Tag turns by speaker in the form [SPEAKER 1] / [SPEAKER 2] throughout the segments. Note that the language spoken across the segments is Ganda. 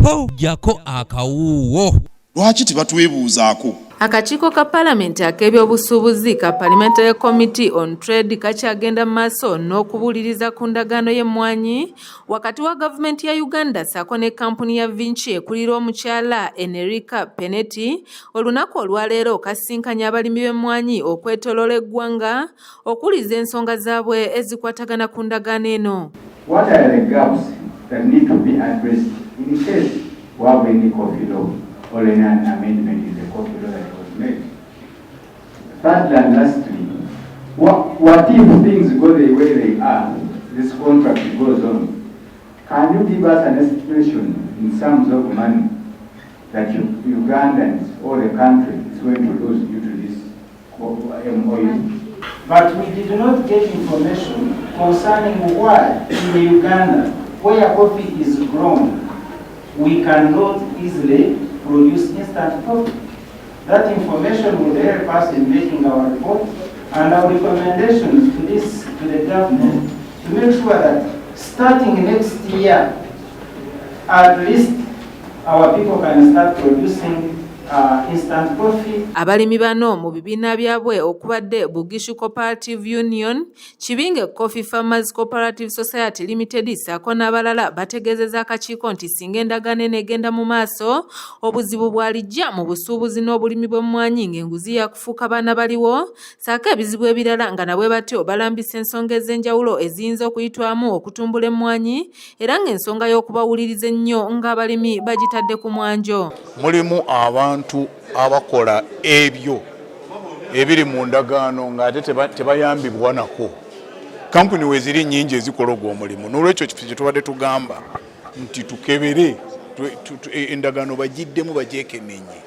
[SPEAKER 1] po jako akawuwo.
[SPEAKER 2] Lwaki tebatwebuuzaako?
[SPEAKER 3] Akakiiko ka Palamenti ak'ebyobusuubuzi ka Parliamentary Committee on Trade kakyagenda maaso n'okubuuliriza ku ndagaano y'emmwanyi wakati wa gavumenti ya Uganda ssaako ne kampuni ya Vinci ekulira omukyala Enerica Pinetti olunaku olwaleero kasisinkanye abalimi b'emmwanyi okwetooloola eggwanga okuwuliza ensonga zaabwe ezikwatagana ku ndagaano eno.
[SPEAKER 4] What are the gaps that need to be addressed in case we have any coffee law or an amendment in the coffee law that was made? Thirdly and lastly, what if things go the way they are, this contract goes on? Can you give us an estimation in terms of money that Ugandans or the country is going to lose due to this MOU? But we did not get information concerning why in Uganda, where coffee is grown, we cannot easily produce instant coffee. That information will help us in making our report and our recommendations to the government to make sure that starting next year, at least our people can start producing instant coffee.
[SPEAKER 3] Abalimi bano mu bibiina byabwe okubadde Bugishu Cooperative Union, Kibinge Coffee Farmers Cooperative Society Limited ssaako n'abalala bategeezezza akakiiko nti singa endagaano eno egenda mu maaso obuzibu bwalijja mu busuubuzi n'obulimi bw'emmwanyi ng'enguzi yakufuuka baana baliwo ssaako ebizibu ebirala nga nabwe batyo balambisa ensonga ez'enjawulo eziyinza okuyitwamu okutumbula emmwanyi era ng'ensonga y'okubawuliriza ennyo ng'abalimi bagitadde ku mwanjo.
[SPEAKER 5] Mulimu abantu abakola ebyo ebiri mu ndagaano ng'ate tebayambibwa nako. Kampuni we ziri nnyingi ezikola ogwo omulimu. N'olwekyo kye tubadde tugamba nti tukebere endagaano bagiddemu bagyekenenye.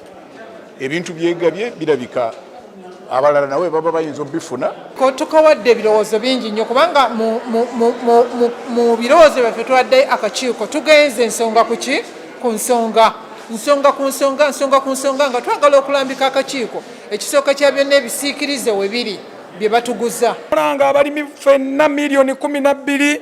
[SPEAKER 5] Ebintu byegabye birabika abalala nawe baba bayinza obifuna.
[SPEAKER 6] Tukawadde ebirowoozo bingi nnyo kubanga mu birowoozo byaffe tuwadde akakiiko tugenze ensonga ku nsonga nga twagala okulambika akakiiko ekisooka kya byonna ebisiikirize we biri bye batuguza.
[SPEAKER 7] Mulanga abalimi ffenna miliyoni 12,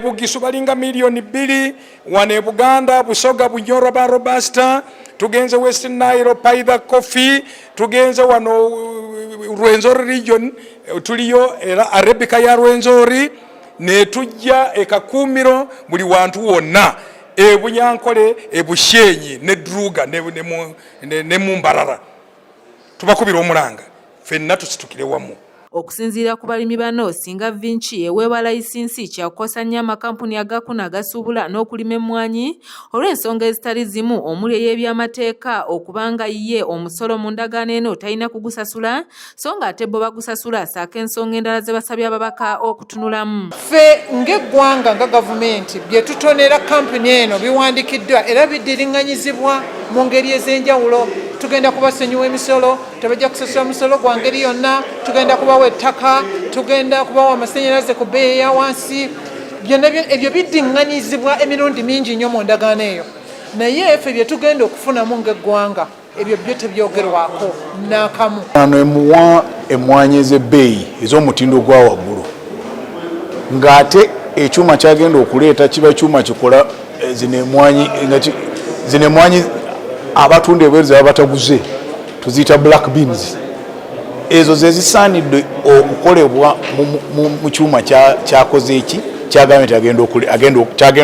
[SPEAKER 7] Bugisu balinga miliyoni 2, wano e Buganda Busoga Bunyoro ba Robusta, tugenze West Nile Paida Coffee, tugenze wano Rwenzori region tuliyo era Arabica ya Rwenzori, ne tujja ekakumiro buli wantu wonna. Ebunyankole ebushenyi ne druga ne mumbarara tubakubira omulanga ffenna tusitukire wamu.
[SPEAKER 3] Okusinziira ku balimi bano singa Vinci eweebwa layisinsi kyakukosa nnyo amakampuni agakuno agasuubula n'okulima emmwanyi olw'ensonga ezitali zimu omuli ey'ebyamateeka okubanga ye omusolo mu ndagaano eno talina kugusasula so ng'ate bo bagusasula ssaako ensonga endala ze basabye ababaka okutunulamu.
[SPEAKER 6] Ffe ng'eggwanga nga gavumenti bye tutonera kampuni eno biwandikiddwa era biddiringanyizibwa mu ngeri ez'enjawulo. Tugenda kubasonyiwa emisolo, tebajja kusasula musolo gwa ngeri yonna, tugenda kubawa ettaka, tugenda kubawa amasannyalaze ku bbeeyi ya wansi. Byonna ebyo biddiŋŋanyizibwa emirundi mingi nnyo mu ndagaano eyo. Naye ffe bye tugenda okufunamu ng'eggwanga ebyo byo tebyogerwako n'akamu.
[SPEAKER 5] Ano emuwa emmwanyi ez'ebbeeyi ez'omutindo gwa waggulu ng'ate ekyuma kyagenda okuleeta kiba kyuma kikola zino emmwanyi abatunda ebweru ze bataguze tuziyita black beans. Ezo ze zisaanidde okukolebwa mu kyuma kyakoze eki kyagenda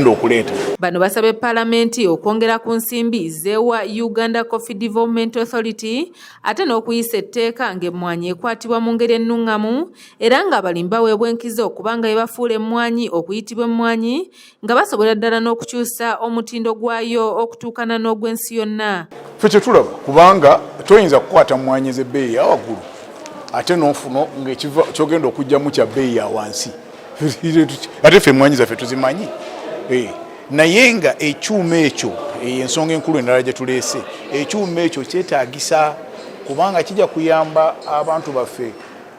[SPEAKER 5] okuleeta.
[SPEAKER 3] Bano basabye Palamenti okwongera ku nsimbi zeewa Uganda Coffee Development Authority ate n'okuyisa etteeka ng'emmwanyi ekwatibwa mu ngeri ennuŋŋamu era ng'abalimi baweebwa enkizo okubanga bafuula emmwanyi okuyitibwa emmwanyi nga basobola ddala n'okukyusa omutindo gwayo okutuukana n'ogw'ensi yonna.
[SPEAKER 5] Ffe kye tulaba kubanga toyinza kukwata mmwanyi z'ebbeeyi ya waggulu ate n'ofuno ng'ekyogenda okugyamu kya bbeeyi ya wansi. Ate ffe emmwanyi zaffe tuzimanyi. Naye nga ekyuma ekyo ensonga enkulu endala gye tuleese ekyuma ekyo kyetaagisa kubanga kijja kuyamba abantu baffe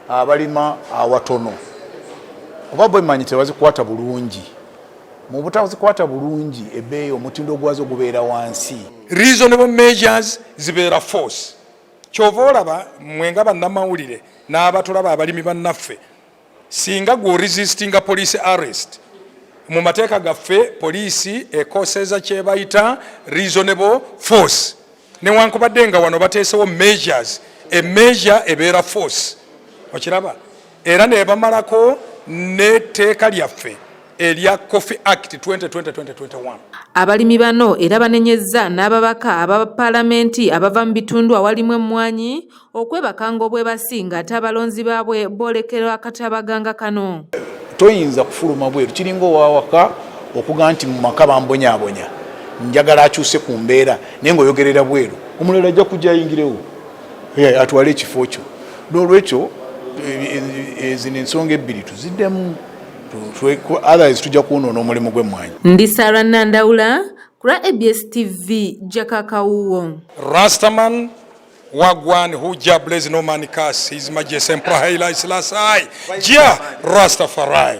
[SPEAKER 5] abalima awatono kuba bwemmanyi tebazikwata bulungi. Mu butazikwata bulungi ebbeeyi omutindo gwazo gubeera wansi.
[SPEAKER 7] Reasonable measures zibeera force. Kyova olaba mwenga bannamawulire n'abatulaba abalimi bannaffe singa gwe resistinga police arrest mu mateeka gaffe poliisi ekoseza kye bayita reasonable force newankubadde nga wano bateesewo measures emeasure ebeera force okiraba era ne bamalako n'etteeka lyaffe erya Coffee Act 2020-2021.
[SPEAKER 3] Abalimi bano era banenyezza n'ababaka aba Palamenti abava mu bitundu awalimu emmwanyi okwebakanga obwebasinga ate abalonzi baabwe boolekerwa akatabaganga kano.
[SPEAKER 5] Toyinza kufuluma bweru kiringa owawaka okuga nti mu maka bambonyaabonya njagala akyuse ku mbeera naye ng'oyogerera bweru omulala ajja kujja ayingirewo atwale ekifo kyo. N'olwekyo zino ensonga ebbiri tuziddemu otherwise tujja kuwonoona omulimu gw'emmwanyi.
[SPEAKER 3] Ndi Sarah Nandawula ku ABS TV Jakakawuwo.
[SPEAKER 7] Rastaman Wagwan Huja Blaze No Man Curse His Majesty Emperor Haile Selassie Jah Rastafari.